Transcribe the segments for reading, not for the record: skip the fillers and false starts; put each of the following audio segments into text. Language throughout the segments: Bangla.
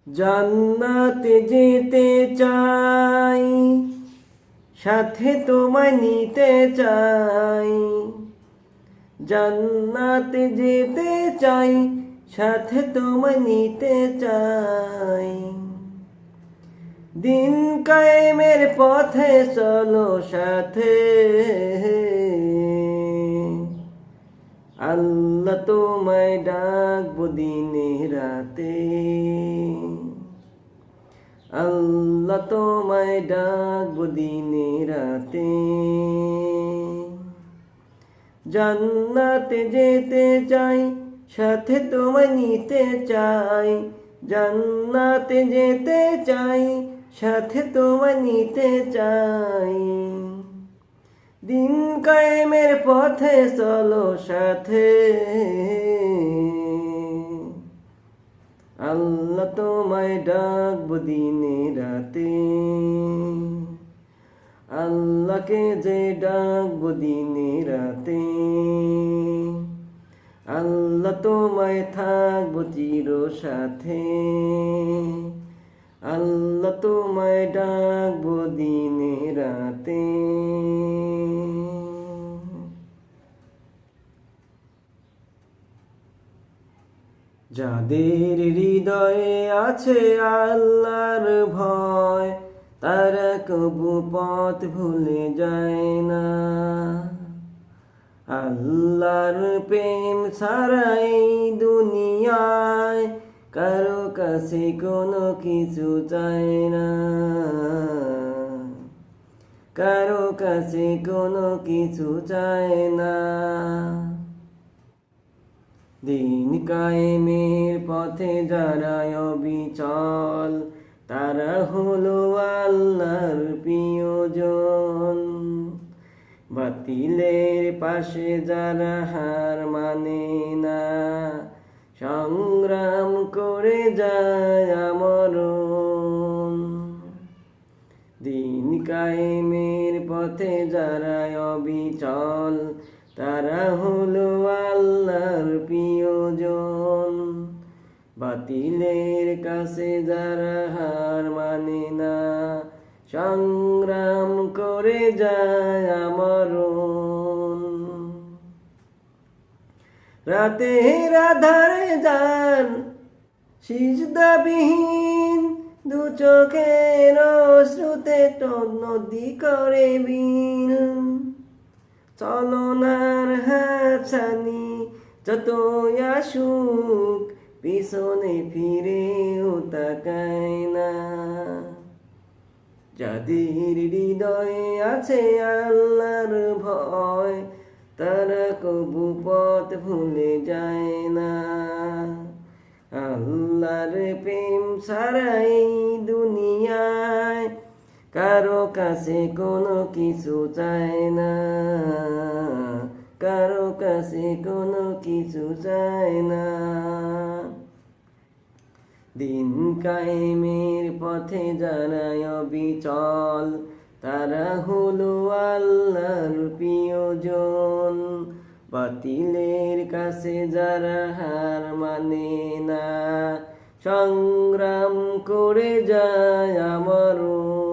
জান্নাতে যেতে চাই, সাথে তোমায় নিতে চাই। জান্নাতে যেতে চাই, সাথে তোমায় নিতে চাই। দিন কায়েমের পথে চলো সাথে, আল্লাহ তোমায় ডাকবো দিনে রাতে। আল্লাহ তোমায় ডাকবো দিনে রাতে। জান্নাতে যেতে চাই, সাথে তোমায় নিতে চাই। জান্নাতে যেতে চাই, সাথে তোমায় নিতে চাই। দিন কায়েমের পথে চলো সাথে, আল্লাহ তোমায় ডাকবো দিনে রাতে। আল্লাহকে যে ডাকবো দিনে রাতে, আল্লাহ তোমায় থাকবো চির সাথে। আল্লাহ তোমায় ডাকবো দিনে রাতে। যাদের হৃদয়ে আছে আল্লাহর ভয়, তারা কবু পথ ভুলে যায় না। আল্লাহর প্রেম ছাড়া এই দুনিয়ায় কারো কাছে কোনো কিছু চায় না। কারো কাছে কোনো কিছু চায় না। দিন কায়েমের পথে যারা অবিচল, তারা হলো আল্লাহর প্রিয়জন। বাতিলের পাশে যারা হার মানে না, সংগ্রাম করে যায় আমরণ। দিন কায়েমের পথে যারা অবিচল, তারা হলো আল্লাহর প্রিয়জন। বাতিলের কাছে যারা হার মানে না, সংগ্রাম করে যায় আমরণ। রাতের আধারে যান সিজদাবিহীন, দু চোখের অশ্রুতে নদী করে বিল। চলনার হাতছানি যতই আসুক, পিছনে ফিরেও তাকায় না। যাদের হৃদয়ে আছে আল্লাহর ভয়, তারা কবু পথ ভুলে যায় না। আল্লাহর প্রেম ছাড়া এই দুনিয়ায় কারো কাছে কোনো কিছু চায় না। কারো কাছে কোনো কিছু চায় না। দিন কায়েমের পথে যারা অবিচল, তারা হলো আল্লাহর প্রিয়জন। বাতিলের কাছে যারা হার মানে না, সংগ্রাম করে যায় আমরণ।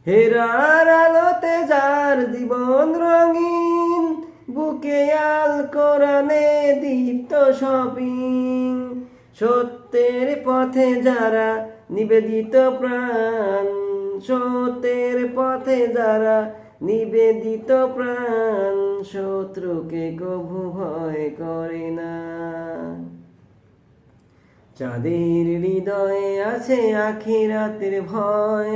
হেরার আলোতে যার জীবন রঙিন, বুকে আল কোরআনে দীপ্ত শপিং। সত্যের পথে যারা নিবেদিত প্রাণ, সত্যের পথে যারা নিবেদিত প্রাণ, শত্রুকে কভু ভয় করে না। যাদের হৃদয়ে আছে আখিরাতের ভয়,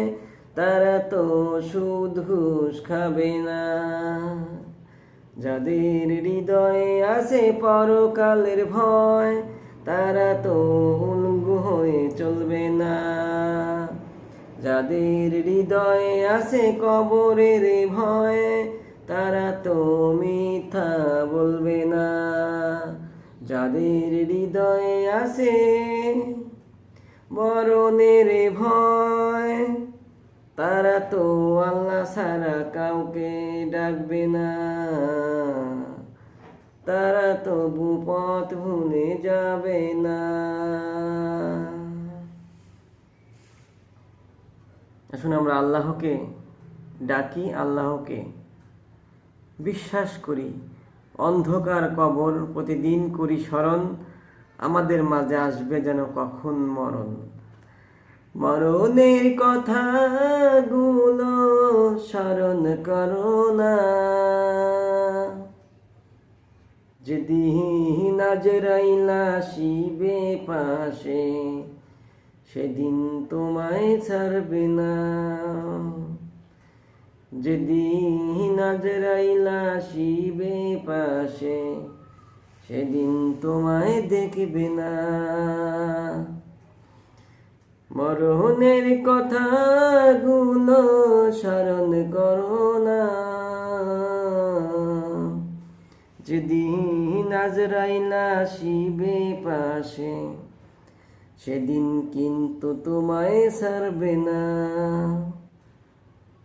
তারা তো সুদ ঘুষ খাবে না। যাদের হৃদয়ে আছে পরকালের ভয়, তারা তো উলঙ্গ হয়ে চলবে না। যাদের হৃদয়ে আছে কবরের ভয়, তারা তো মিথ্যা বলবে না। যাদের হৃদয়ে আছে মরণের ভয়, তারা তো আল্লাহ ছাড়া কাউকে ডাকবে না। তারা তবু পথ ভুলে যাবে না। আসুন আমরা আল্লাহকে ডাকি, আল্লাহকে বিশ্বাস করি। অন্ধকার কবর প্রতিদিন করি স্মরণ, আমাদের মাঝে আসবে যেন কখন মরণ। মরণের কথাগুলো স্মরণ করো না, যেদিন আজরাইল আসিবে পাশে, সেদিন তোমায় ছাড়বে না। যেদিন আজরাইল আসিবে পাশে, সেদিন তোমায় দেখবে না। মরণের কথাগুলো স্মরণ করো না, যেদিন আজরাইল আসিবে পাশে, সেদিন কিন্তু তোমায় ছাড়বে না।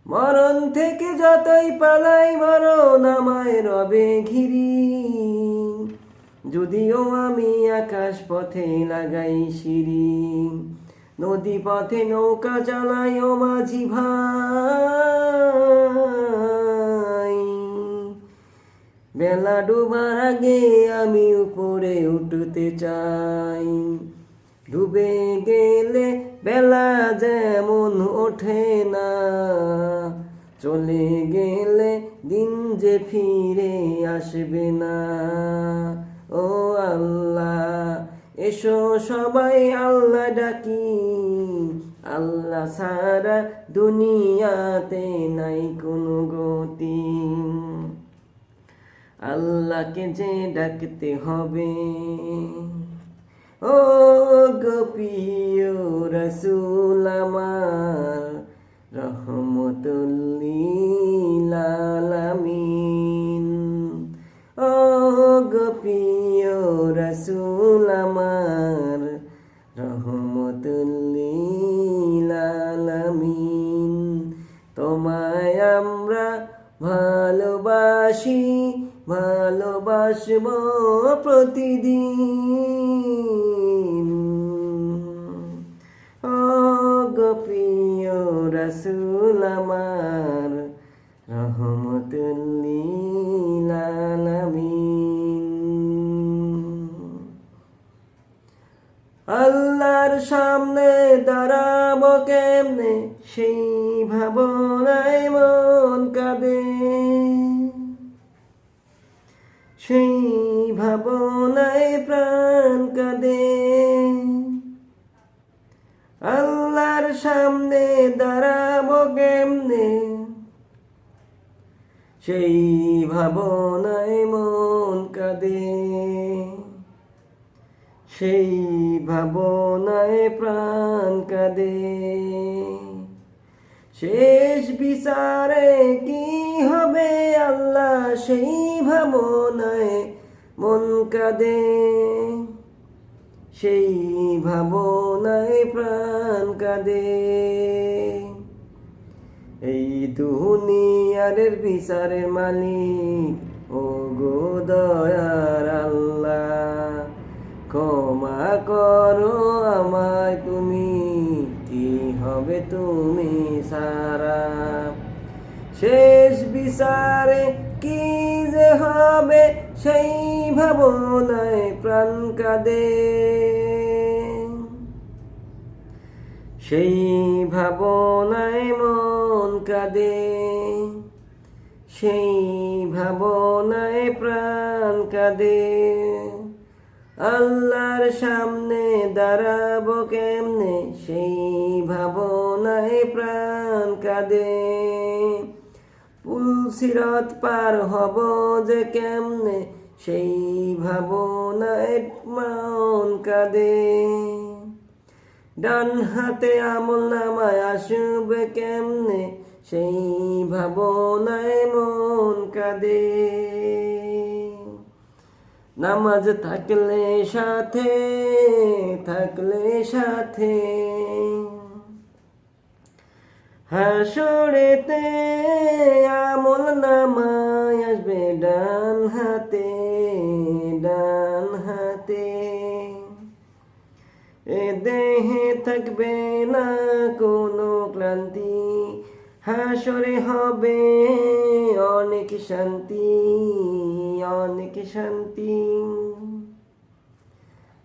মরণ থেকে যতই পালাই মরণ আমায় রবে ঘিরি, যদিও আমি আকাশ পথে লাগাই সিঁড়ি। নদী পথে নৌকা চালাই ও মাঝি ভাই, বেলা ডুবার আগে আমি উপরে উঠতে চাই। ডুবে গেলে বেলা যেমন ওঠে না, চলে গেলে দিন যে ফিরে আসবে না। ও আল্লাহ, এসো সবাই আল্লাহ ডাকি, আল্লাহ ছাড়া দুনিয়াতে নাই কোনো গতি। আল্লাহকে যে ডাকতে হবে, ও গো প্রিয় রাসূল আমার, রহমতুল লিল আলামিন। ও গো প্রিয় রাসূল আমার, রহমতুল লিল আলামিন। তোমায় আমরা ভালোবাসি, ভালোবাসবো প্রতিদিন। ও গো প্রিয় রাসূল আমার, রহমতুল লিল আলামিন। আল্লাহর সামনে দাঁড়াবো কেমনে, সেই ভাবনায় মন কাঁদে, সেই ভাবনায় প্রাণ কাঁদে। আল্লাহর সামনে দাঁড়াবো কেমনে, সেই ভাবনায় মন কাঁদে, সেই ভাবনায় প্রাণ কাঁদে। শেষ বিচারে কি হবে আল্লাহ, সেই ভাবনায় মন কাঁদে, সেই ভাবনায় প্রাণ কাঁদে। এই দুনিয়ার বিচারের মালিক ও গো দয়ার আল্লাহ, ক্ষমা করো আমায় তুমি, কি হবে তুমি সারা। শেষ বিচারে কি যে হবে, সেই ভাবনায় প্রাণ কাঁদে, সেই ভাবনায় মন কাঁদে, সেই ভাবনায় প্রাণ কাঁদে। আল্লাহর সামনে দাঁড়াবো কেমনে, সেই ভাবনায় প্রাণ কাঁদে। পুলসিরাত পার হব যে কেমনে, সেই ভাবনায় মন কাঁদে। ডান হাতে আমলনামায় আসবে কেমনে, সেই ভাবনায় মন কাঁদে। নামাজ থাকলে সাথে, থাকলে সাথে, হাসরেতে আমল নামায় আসবে ডান হাতে, ডান হাতে। এ দেহে থাকবে না কোনো ক্লান্তি, হাসরে হবে অনেক শান্তি, অনেক শান্তি।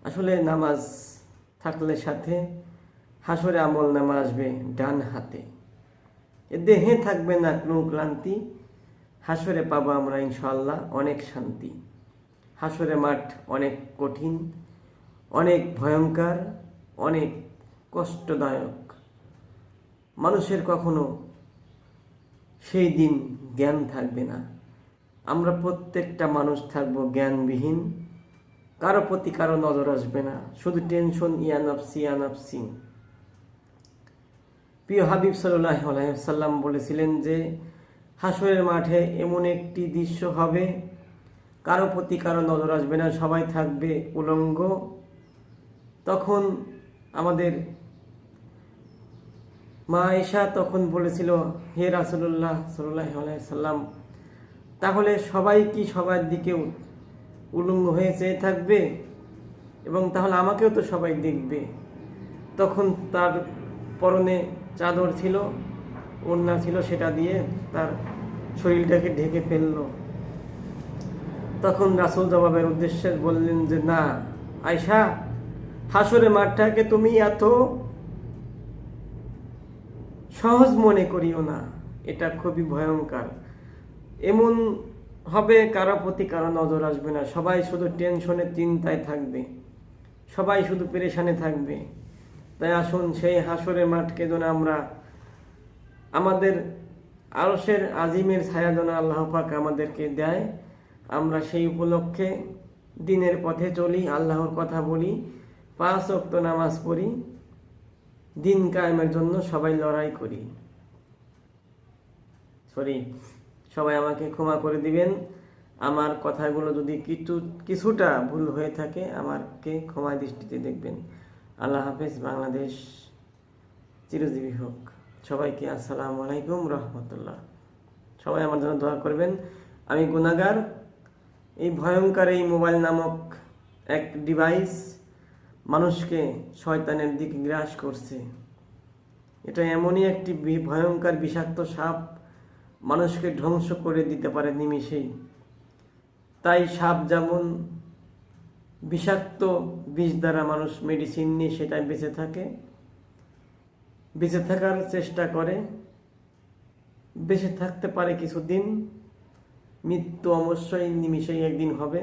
আসলে নামাজ থাকলে সাথে হাসরে আমল নামা আসবে ডান হাতে। এ দেহে থাকবে না কোনো ক্লান্তি, হাসরে পাবো আমরা ইনশাআল্লাহ অনেক শান্তি। হাসরে মাঠ অনেক কঠিন, অনেক ভয়ঙ্কর, অনেক কষ্টদায়ক। মানুষের কখনো সেই দিন জ্ঞান থাকবে না। আমরা প্রত্যেকটা মানুষ থাকবো জ্ঞানবিহীন, কারো প্রতি কারো নজর আসবে না, শুধু টেনশন, ইয়া নাফসি ইয়া নাফসি। প্রিয় হাবিব সাল্লাল্লাহু আলাইহি ওয়াসাল্লাম বলেছিলেন যে হাসরের মাঠে এমন একটি দৃশ্য হবে, কারো প্রতি কারো নজর আসবে না, সবাই থাকবে উলঙ্গ। তখন আমাদের মা আয়েশা তখন বলেছিল, হে রাসূলুল্লাহ সাল্লাল্লাহু আলাইহি ওয়াসাল্লাম, তাহলে সবাই কি সবার দিকে উলঙ্গ হয়ে চেয়ে থাকবে, এবং তাহলে আমাকেও তো সবাই দেখবে। তখন তার পরনে চাদর ছিল, ওড়না ছিল, সেটা দিয়ে তার শরীরটাকে ঢেকে ফেলল। তখন রাসূল জবাবের উদ্দেশ্যে বললেন যে, না আয়েশা, হাসরের মাঠটাকে তুমি এত সহজ মনে করিও না, এটা খুবই ভয়ঙ্কর। এমন হবে কারো প্রতি কারো নজর আসবে না, সবাই শুধু টেনশনে চিন্তায় থাকবে, সবাই শুধু পেরেশানে থাকবে। তাই আসুন সেই হাসরের মাঠকে যেন আমরা আমাদের আরশের আজিমের ছায়া যেন আল্লাহ পাক আমাদেরকে দেয়, আমরা সেই উপলক্ষে দিনের পথে চলি, আল্লাহর কথা বলি, 5 ওয়াক্ত নামাজ পড়ি, দিন কায়েমের জন্য সবাই লড়াই করি। সবাই আমাকে ক্ষমা করে দিবেন, আমার কথাগুলো যদি কিছুটা ভুল হয়ে থাকে আমাকে ক্ষমা দৃষ্টিতে দেখবেন। আল্লাহ হাফেজ। বাংলাদেশ চিরজীবী হোক। সবাইকে আসসালামু আলাইকুম রহমতুল্লাহ। সবাই আমার জন্য দোয়া করবেন। আমি গুনাহগার। এই ভয়ঙ্কর এই মোবাইল নামক এক ডিভাইস মানুষকে শয়তানের দিকে গ্রাস করছে। এটা এমনই একটি ভয়ঙ্কর বিষাক্ত সাপ, মানুষকে ধ্বংস করে দিতে পারে নিমিষেই। তাই সাপ যেমন বিষাক্ত বিষ দ্বারা মানুষ মেডিসিন নিয়ে সেটাই বেঁচে থাকে, বেঁচে থাকার চেষ্টা করে, বেঁচে থাকতে পারে কিছুদিন, মৃত্যু অবশ্যই নিমিষেই একদিন হবে।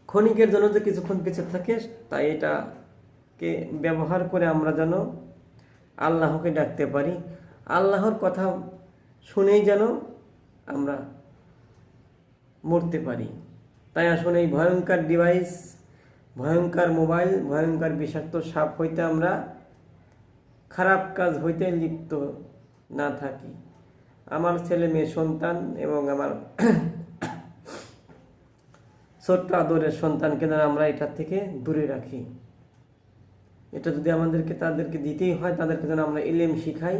ক্ষণিকের জন্য যে কিছুক্ষণ বেঁচে থাকে, তাই এটাকে ব্যবহার করে আমরা যেন আল্লাহকে ডাকতে পারি, আল্লাহর কথা শুনেই যেন আমরা মরতে পারি। তাই আসলে এই ভয়ঙ্কর ডিভাইস, ভয়ঙ্কর মোবাইল, ভয়ঙ্কর বিষাক্ত সাপ হইতে আমরা খারাপ কাজ হইতে লিপ্ত না থাকি। আমার ছেলে মেয়ে সন্তান এবং আমার ছোট্ট আদরের সন্তানকে যেন আমরা এটার থেকে দূরে রাখি। এটা যদি তাদেরকে দিতেই হয়, তাদেরকে যেন আমরা ইলম শিখাই,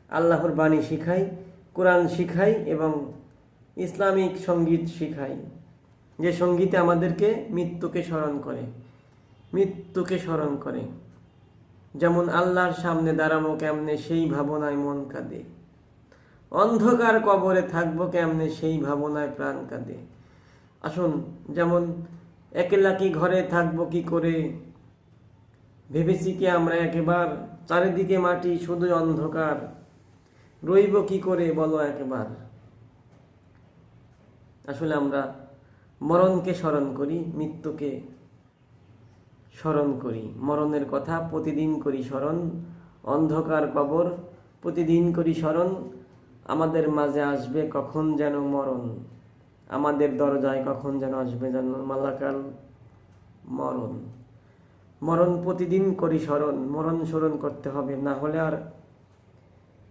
আল্লাহর বাণী শিখাই, কোরআন শিখাই এবং ইসলামিক সঙ্গীত শিখাই, যে সঙ্গীতে আমাদেরকে মৃত্যুকে স্মরণ করে। যেমন আল্লাহর সামনে দাঁড়াবো কেমনে সেই ভাবনায় মন কাঁদে, অন্ধকার কবরে থাকবো কেমনে সেই ভাবনায় প্রাণ কাঁদে। আসুন, যেমন একলাকি ঘরে থাকবো কি করে, ভেবেছি কি আমরা একবার, চারিদিকে মাটি শুধু অন্ধকার, রইব কি করে বলো একবার। আসলে আমরা মরণকে স্মরণ করি, মৃত্যুকে স্মরণ করি, মরণের কথা প্রতিদিন করি স্মরণ, অন্ধকার কবর প্রতিদিন করি স্মরণ। আমাদের মাঝে আসবে কখন যেন মরণ, আমাদের দরজায় কখন যেন আসবে যেন মালাকাল মরণ প্রতিদিন করি স্মরণ। মরণ স্মরণ করতে হবে,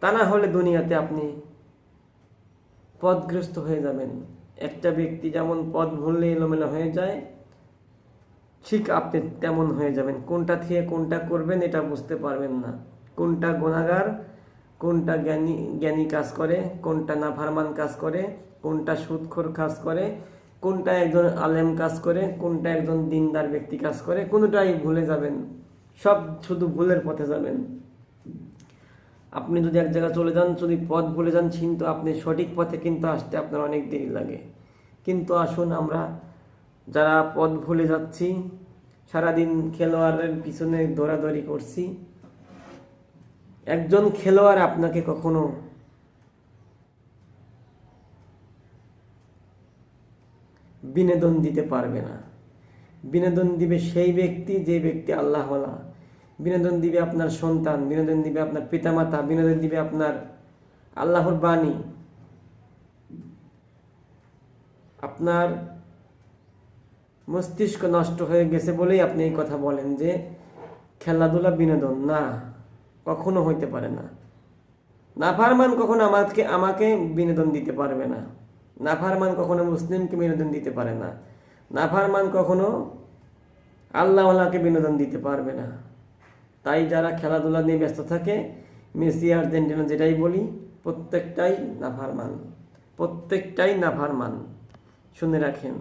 তা না হলে দুনিয়াতে আপনি পথগ্রস্ত হয়ে যাবেন। একটা ব্যক্তি যেমন পথ ভুললে এলোমেলো হয়ে যায়, ঠিক আপনি তেমন হয়ে যাবেন। কোনটা থেকে কোনটা করবেন এটা বুঝতে পারবেন না, কোনটা গুনাহগার কোনটা জ্ঞানী জ্ঞানী কাজ করে, কোনটা নাফরমান কাজ করে, কোনটা সুদখোর কাজ করে, কোনটা একজন আলেম কাজ করে, কোনটা একজন দিনদার ব্যক্তি কাজ করে, কোনটাই ভুলে যাবেন। সব শুধু ভুলের পথে যাবেন। আপনি যদি এক জায়গায় চলে যান, যদি পথ ভুলে যান, কিন্তু আপনি সঠিক পথে কিন্তু আসতে আপনার অনেক দেরি লাগে। কিন্তু আসুন আমরা যারা পথ ভুলে যাচ্ছি, সারাদিন খেলোয়াড়ের পিছনে দৌড়াদৌড়ি করছি, একজন খেলোয়াড় আপনাকে কখনো বিনোদন দিতে পারবে না। বিনোদন দিবে সেই ব্যক্তি, যে ব্যক্তি আল্লাহওয়ালা। বিনোদন দিবে আপনার সন্তান, বিনোদন দিবে আপনার পিতামাতা, বিনোদন দিবে আপনার আল্লাহর বাণী। আপনার মস্তিষ্ক নষ্ট হয়ে গেছে বলেই আপনি এই কথা বলেন যে খেলাধুলা বিনোদন। না, কখনো হইতে পারে না। নাফরমান কখনো আমাকে বিনোদন দিতে পারবে না। নাফরমান কখনো মুসলিমকে বিনোদন দিতে পারে না। নাফরমান কখনো আল্লাহওয়ালাকে বিনোদন দিতে পারবে না। তাই যারা খেলাধুলা নিয়ে ব্যস্ত থাকে, মেসি, আর্জেন্টিনা যেটাই বলি, প্রত্যেকটাই নাফরমান, প্রত্যেকটাই নাফরমান। শুনে রাখেন।